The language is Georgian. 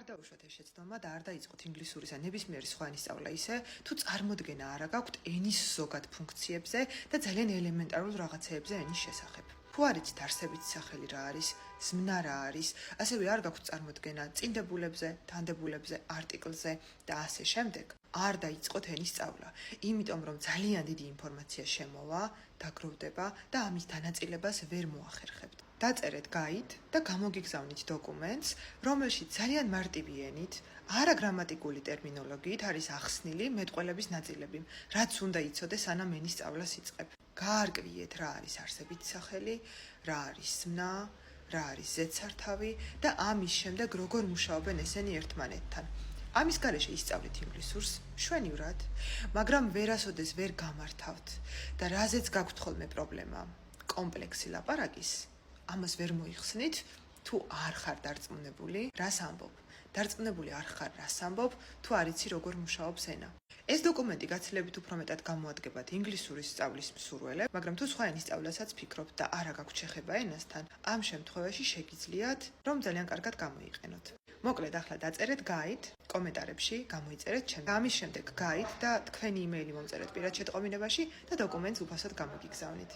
დაუშვათ ეს შეცდომა და არ დაიწყოთ ინგლისურის ან ნებისმიერი სხვა ენის სწავლა ისე, თუ წარმოდგენა არ გაქვთ ენის ზოგად ფუნქციებზე და ძალიან ელემენტარულ რაღაცეებზე ენის შესახებ. Თუ არ იცით არსებითი სახელი რა არის, ზმნა რა არის, ასევე არ გაქვთ წარმოდგენა წინდებულებზე, თანდებულებზე, არტიკლზე და ასე შემდეგ, არ დაიწყოთ ენის სწავლა, იმიტომ რომ ძალიან დიდი ინფორმაცია შემოვა, დაგროვდება და ამის დანაწილებას ვერ მოახერხებთ. დაწერეთ გაიდ და გამოგიგზავნით დოკუმენტს, რომელშიც ძალიან მარტივი ენით, არაგრამატიკული ტერმინოლოგიით არის ახსნილი მეტყველების ნაწილები, რაც უნდა იცოდეს სანამ ენის სწავლას იწყებ. გაარკვიეთ რა არის არსებითი სახელი, რა არის ზმნა, რა არის ზედსართავი და ამის შემდეგ როგორ მუშაობენ ესენი ერთმანეთთან. ამის გარეშე ისწავლეთ ინგლისურს მშვენივრად, მაგრამ ვერასოდეს ვერ გამართავთ და რაზეც გაქვთ ხოლმე პრობლემა, კომპლექსი ლაპარაკის, ამას ვერ მოიხსნით, თუ არ ხარ დარწმუნებული, რას ამბობ. დარწმუნებული არ ხარ, რას ამბობ, თუ არ იცი როგორ მუშაობს ენა. ეს დოკუმენტი გაცილებით უფრო მეტად გამოადგებათ ინგლისურის სწავლის მსურველებს, მაგრამ თუ სხვა ენის სწავლასაც ფიქრობთ და არა გაქვთ შეხება ენასთან, ამ შემთხვევაში შეგიძლიათ, რომ ძალიან კარგად გამოიყენოთ. მოკლედ, ახლა დაწერეთ გაიდ, კომენტარებში გამოიწერეთ ჩემს. ამის შემდეგ გაიდ და თქვენი იმეილი მომწერეთ პირად შეტყობინებაში და დოკუმენტს უფასოდ გამოგიგზავნით.